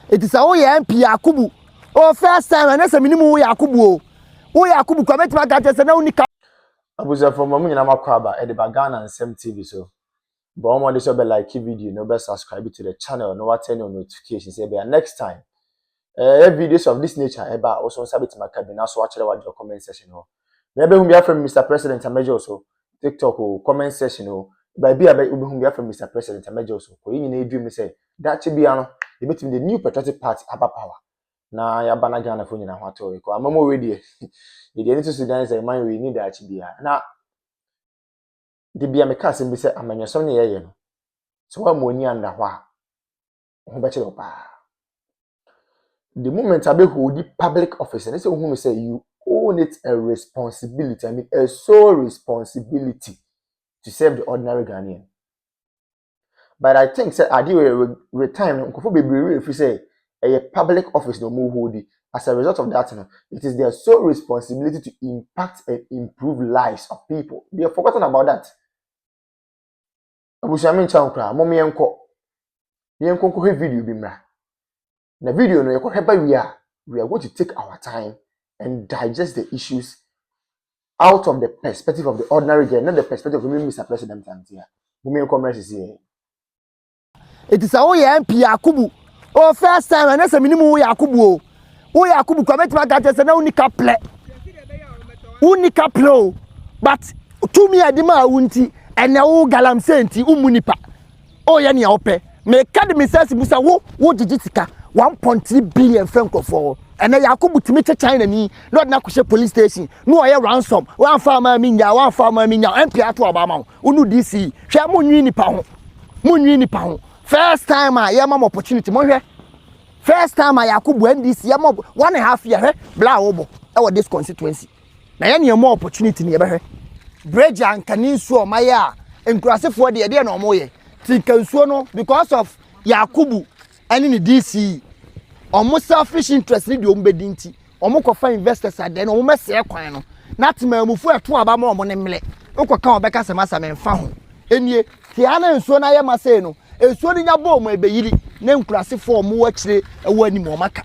It is our MP Yakubu. Oh, first time, and that's a minimum Yakubu. Oh, Yakubu, come to my gadgets and only. Abuza from Mamu Nyama Kwaba at the Bagana and Sem TV. So, but I'm on this like video, no best subscribe to the channel, no turn on notifications. Next time, videos of this nature, also submit to my cabinet. So, watch your comment section. Maybe whom you from Mr. President and Major also TikTok or comment section. By whom you from Mr. President and Major also. You need dream say that should be the new patriotic party about power. Na ya bana Ghana for nyina ho ato ko amamo we die e dey into Sudan say man we need that bia na de bia me ka sem bi say amanyasom ne yeye no so wa mo ni anda ho a ho be chiro pa the moment abe hold the public office and say who say you own it a responsibility, I mean a sole responsibility to serve the ordinary Ghanaian. But I think say adi we time nkofo bebree if you say a public office no more hold it. As a result of that, it is their sole responsibility to impact and improve lives of people. They have forgotten about that. Abushamin chankra, mommy enko. The enko video bimra. The video no we are going to take our time and digest the issues out of the perspective of the ordinary girl, not the perspective of Mr. President. It is our MP Yakubu. Oh, first time, and that's a minimum Yakubu. Oh, Yakubu, come to my gadgets and only couple. Unika plo. But to me, I demand unti, and now galam senti, umunipa. Oh, yani ope. Me academy says, Musa, wo digitica 1.3 billion franco for. And then Yakubu to meet China, not Nakushe police station. No, I ransom. One farmer minya, MP to Obama. Unu DC. Share Munini pound. First time I am opportunity. First time I Yakubu nDC, 1.5 year, Bl0gger, our this constituency. Now, any more opportunity near B3gs and Kaninso, Maya, and Grassy for the idea no more. Think because of Yakubu and in the DC. Almost selfish interest in the Umbedinti, almost for investors at then almost say, not to move for 2 about more money. Oko come back as a massa man found. And ye, Tiana and Sona Yamaseno, and Sonia Bo may be name classic for more actually a word more maka.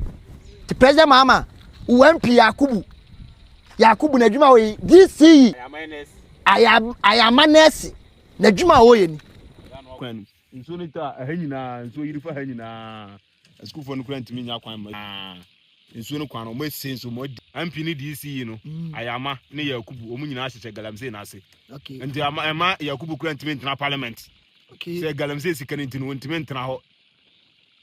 The president Mama, who MP Yakubu Najuma, DC, I am a nurse, Najuma Oyen. Insonita a henina, so you for henina. A school for no grant to me, in Suno Quano, most sense of more. I'm Pinny DC, you know. I am a near Yakubu, Omunasi, Galamse Nasi. Okay. And the Ama Yakubu grant me in parliament. Okay. Say Galamse can into Wintiment now.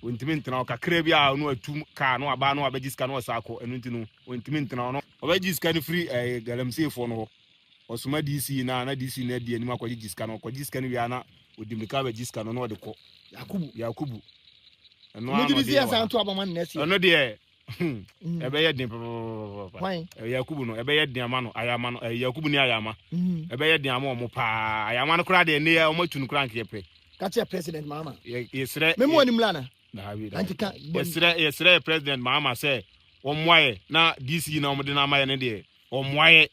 Wintiment now, Cacrebia, no 2 car, no Abano, Abedis cano Sako, and Wintiment now. Abedis can free a Galamse for no. Or some DC na DC Nedi and Makojis cano, Kojis can be Anna with the Mikabe Giscano or the Co. Yakubu. No, this is a to Aban next year. No, dear. Ebeye din why Yakubu no ebeye din amano ayama no Yakubu ni ayama ebeye din amo mo pa ayama no kra de ne o matun kra nkepe catch president mama yesre memo ni mlana antika yesre president mama say omwaye na DC na omde na amaye ne de omwaye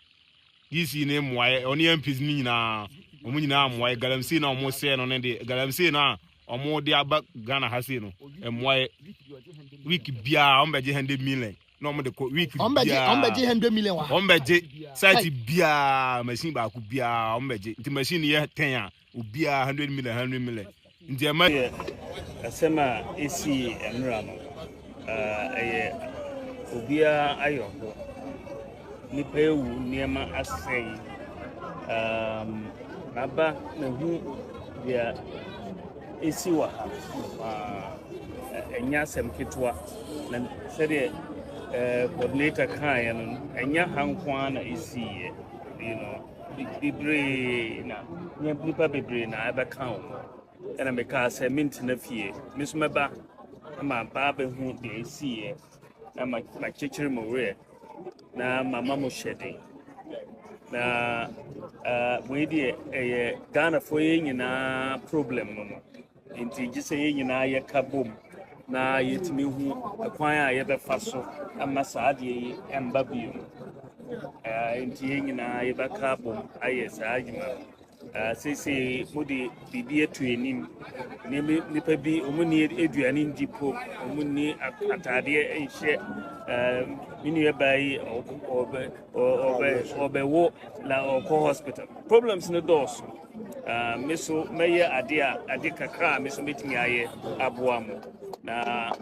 DC ne mwaye oni MPs ni nyina omu nyina amwaye galamsi na omo se no ne de galamsi na omo de aba Ghana hase no emwaye week bia ombeje 100 million no omo de week bia ombeje 100 million wa ombeje site bia machine ba ku bia ombeje nti machine ye 10 a obia 100 million nti ema asema esi enra no obia ayogo nipa ewu niema asei aba na hu dia esi wa enya sem ketwa na sede coordinator kan ya no enya hankwa na esi you know bibre na nipa bibre na aba kan ena me ka se mint na fie misumeba ama ba be hu de esi na ma chichiri mo we na mama mo shede na we die Ghana for nyina problem no nti gise nyina ye kabom na yetimi hu akwan a ye be faso ama saade yi emba biu nti nyina ye be kabom aye saadwuma Say mudi bibi to enim nipa bi omuni eduane ndi po omuni atade enhye mini bai obewo la oko hospital problems no dos meso meye ade kakra meso metimi aye aboa mo na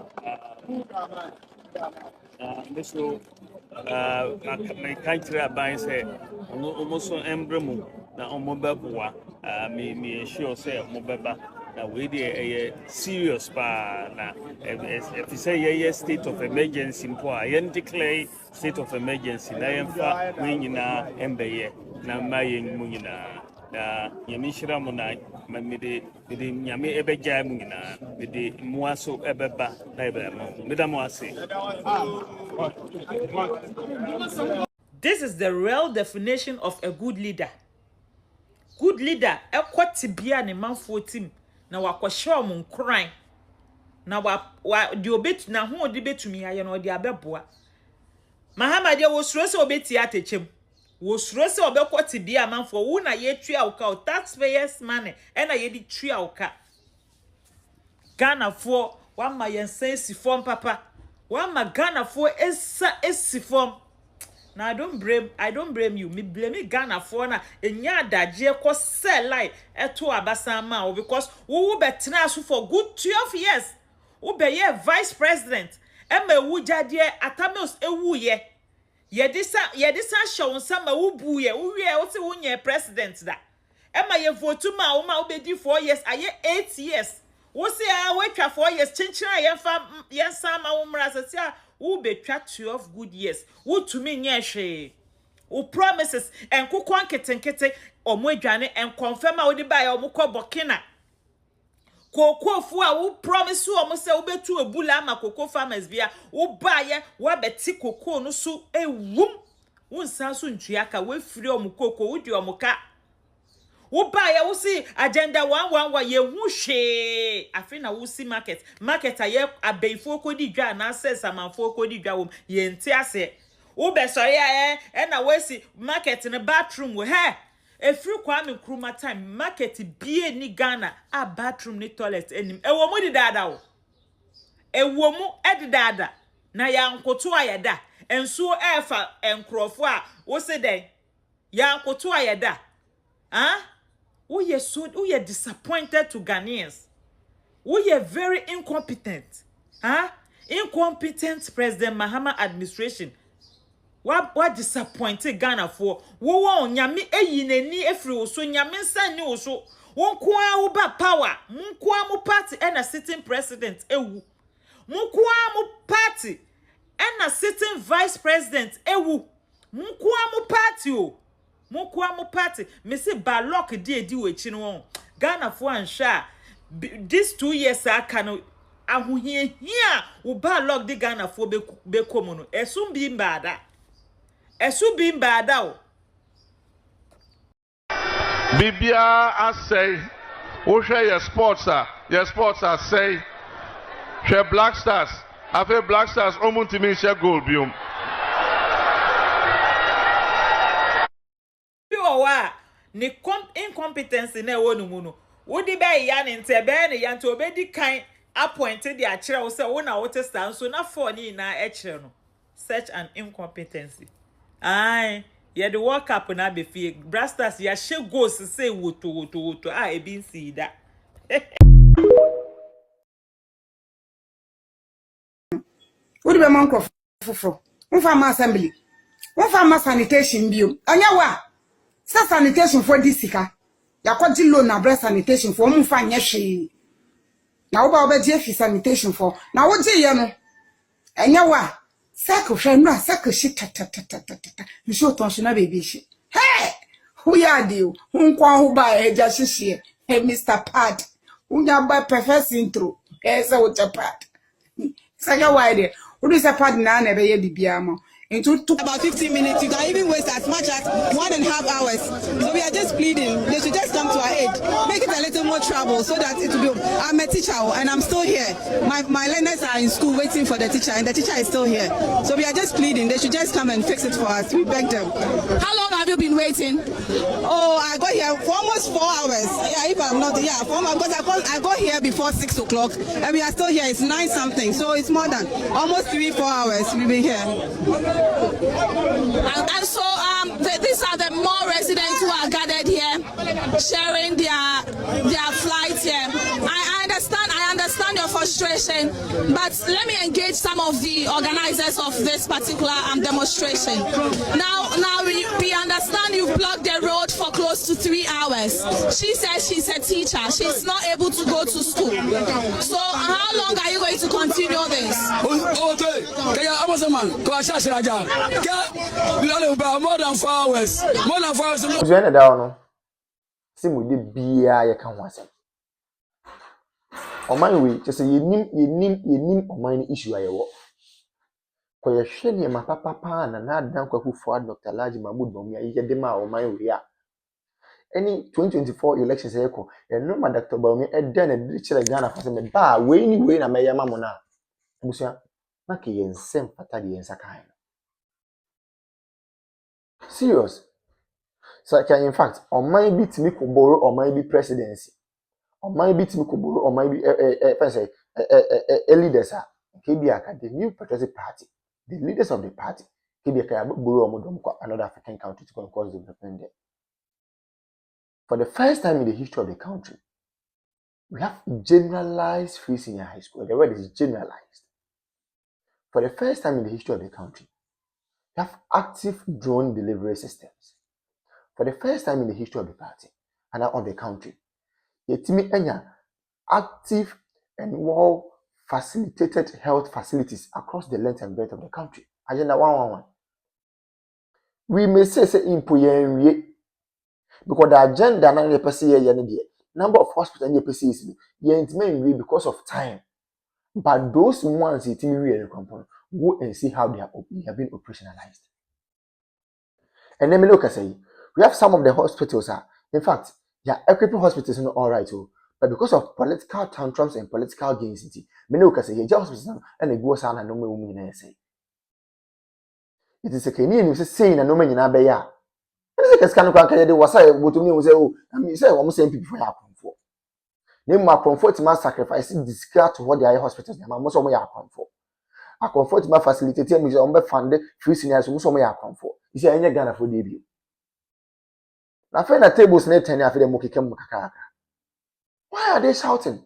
meso my country Aban say almost emblem na omobaboa me sure say omobaba na we dey serious pa na if you say state of emergency mpo a declare state of emergency na yemfa we nyina embeye na mayen mu nyina na yemishira mo na mede nyame ebeja mu nyina mede muaso ebeba na ebema meda mo ase. This is the real definition of a good leader. Good leader, ekwatibia ne manfo team na wakwahye omon kran na wa de obetu na ho de betumi aye na de abeboa. Mahama de wo suro se obeti atechem. Wo suro se obekwatibia manfo wo na ye tua uka taxpayers money e na ye di tua uka. Ghana for one my sense form papa. One my Ghana for esi form. Now I don't blame you. Me blame Ghana for na enya daje ko sell lie eto abasama o because wo betena so for good 12 years. Wo be ye vice president. E ma wu jade atamos ewu ye. Ye disa show nsama wo buye. Wo wie wo se wo nye president da. E ma ye vote ma wo bedi 4 years aye 8 years. Wo se a we twa 4 years chinchira ye sama wo mra se who betwa 12 good years. Who to me nyehwe. Who promises and kukwan ketenkete omo adwane and confirm a wodi buy omo kọ Burkina. Koko fu a who promise omo se obetu ebula ama koko farmers bia who buy wa beti koko no so ewum. Won san so ntuaka we firi omo koko wodi omo ka. Wo buy wo see agenda 111 ye hu hwe afi na wo see market aye abeifo kodi dwa na access amanfo kodi dwa wom ye nti ase wo be sori e na we see market ne bathroom wo he efiri kwa me kruma time market bie ni Ghana a bathroom ni toilet enim ewo mu di dada wo ewo mu edidada na ya nkoto ayeda enso efa enkrofo a wo se den ya nkoto ayeda we are disappointed to Ghanaians. We are very incompetent. Incompetent President Mahama administration. What disappointed Ghana for? Wo nyame eyineni efri oso nyame nsan ni oso. Won kwa wo ba power. Mun kwa mo party and a sitting president ewu. Mun kwa mo party and a sitting vice president ewu. Mun kwa mo party o. Mukwa mu party me say Bl0gger di wechi no Ghana for ansha this 2 years aka no ahohie hia wo Bl0gger di Ghana for be komu no esu bi mbada o bibia asay wo hwe your sports are say hwe Black Stars afi Black Stars omuntimi hwe goal biom ni incompetence na ewo nu mu no wodi be ya ne nte be ne ya nte obedi kan appointed the akire wo se wo na wo testa so na for ni na ekire no such an incompetency ye the world cup na be fie brasters ya she goals say woto ebi nsi da wodi be man ko foforo won ma assembly won ma sanitation bio anya wa sa sanitation for this sika yakwaji loan na breast sanitation for mu fa nyehwe na wo ba obeje fi sanitation for na wo je ye no enya wa sako hwe no sako shi tata nso tonshina baby shi who ya dio nkwa ho ba eja hihie Mr. Pad unya ba perfect intro say what pad saka wide wo do say pad na be ye bibia mo It took about 15 minutes. You can even waste as much as 1.5 hours. So we are just pleading. They should just come to our aid. Make it a little more trouble so that it will be. I'm a teacher and I'm still here. My learners are in school waiting for the teacher and the teacher is still here. So we are just pleading. They should just come and fix it for us. We beg them. How long have you been waiting? Oh, I got here for almost 4 hours. Yeah, if I'm not, yeah, 4 hours. Because I got here before 6 o'clock and we are still here. It's 9 something. So it's more than almost 3-4 hours we've been here. And so these are the more residents who are gathered here, sharing their flight here. I understand your frustration, but let me engage some of the organizers of this particular demonstration. Now we understand you've blocked the road for close to 3 hours. She says she's a teacher. She's not able to go to school. So how long are you going to continue this? More than 4 hours. More than 4 hours. Ojene da no. Si mu de bia ye ka ho asem. Oman we just yenim oman ni issue ayewo. Ko ye hwe ne ma papa na adan kwakufo Dr. Laji Mahmood Bawumia ye de ma oman we a. Any 2024 elections eko, ye no ma Dr. Bawumia e den e de kire Ghana fa se me ba we na me ye ma mo na. Busia na ke ye nsem fata de yensa kan. Serious. So in fact, on my bit me could borrow or my be presidency. On my bit me could borrow or my be leaders are KBA, the new patriotic party, the leaders of the party, KBA borrow another African country to cause development there. For the first time in the history of the country, we have generalized free senior high school. The word is generalized. For the first time in the history of the country, we have active drone delivery systems. For the first time in the history of the party and of the country, yetimi enya active and well facilitated health facilities across the length and breadth of the country. Agenda 111. We may say impo yenwie because the agenda na the person here number of hospitals and the is yentime because of time. But those ones yetimi we go and see how they have been operationalized. And then me look say we have some of the hospitals in fact, yeah, equipping hospitals are all right, but because of political tantrums and political gains, many look say yeah, hospitals and they go sana no me say. It is a Kenyan who say na no me nyina be ya. It is a scan kan kan dey wasa botumi say oh, I mean say we say people for akonfo. Name ma comfort ma sacrifice discard to what they are hospitals na mo so mo ya akonfo. Akonfo ma facilitate me say on be fund free seniors mo so mo ya akonfo. You say anya Ghana for dey. Na fe na tables na 10 afi dem mokekam kakaka. Why are they shouting?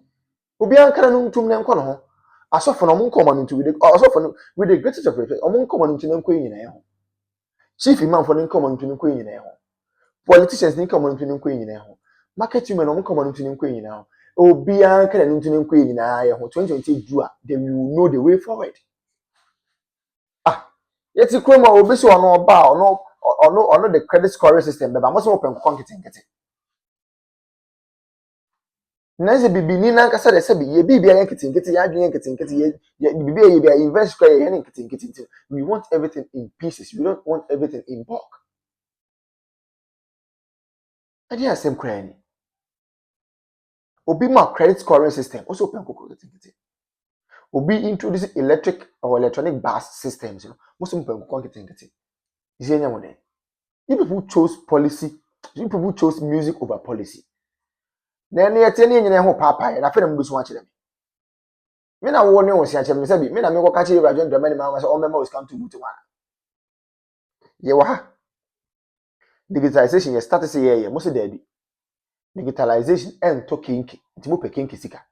Obi ankara no ntum ne nko no ho. Asofo no mo nkoma no ntu asofo no with the greatest of respect, omo nkoma no ntu ne nko nyina ho. Chief imam for ne nkoma no ntu ne nko nyina ho. Politicians ne nkoma no ntu ne nko nyina ho. Market women no nkoma no ntu ne nko nyina ho. Obi ankara no ntu ne nko nyina ye ho. 2020 dua, they will know the way forward. Yeti kroma obi so ono ba ono the credit scoring system be ba mo so open konketenkete. Nanze bibini na nkasa de se bi ye bibia yanketenkete ya adwen yanketenkete ye bibia ye bia invest square ye yanketenkete. We want everything in pieces. We don't want everything in bulk. Adi asem kra ni. Obi ma credit scoring system also open konketenkete. Obi introduce electric or electronic bus systems, most of them konketenkete. Is any one there? You people chose policy, you people chose music over policy. Then you tell me ho papa, and I feel I'm going to watch them. Me na wo ne wo sia chem se bi me na me ko ka che Ibrahim Dramani ma so o mema was come to mutu wa. Ye wa ha. Digitalization ye start say ye mo se da bi. Digitalization en to kinki, nti mo pe kinki sika.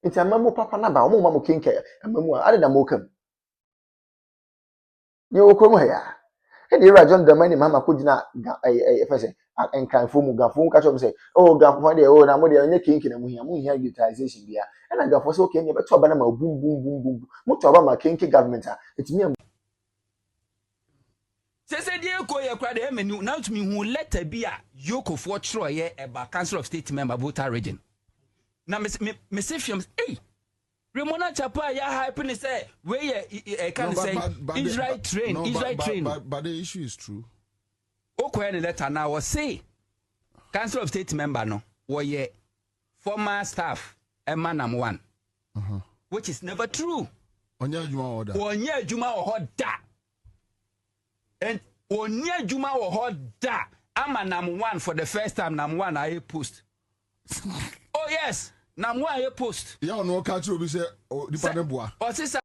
Nti amamu papa na ba o mo ma mo kinki amamu a ade na mo kam. Ye wo ko mo ya. E dey Ibrahim Dramani mama ko gina efese enkanfo mu gafo ka chom say oh gafo dey oh na mo dey onye kinki na mo hia digitalization bia. And I go for okay, you better ban ma boom boom. Much about my kinky government. It's me. Say dear ko ye kwade e menu now to me who letter be a yoko for Troy about Council of State member voter region. Now me say fiams hey Ramona Chapa ya hype say where can say Israel train Israel train. But the issue is true. Okay, the letter now was say Council of State member no were former staff Emanam 1, which is never true. Onya Juma order. Onya Juma or da. And Onya Juma or da. Amanam 1 for the first time. Nam 1 I post. Oh yes, Nam 1 I post. Yeah, no catch you. We say, oh, the panel boy.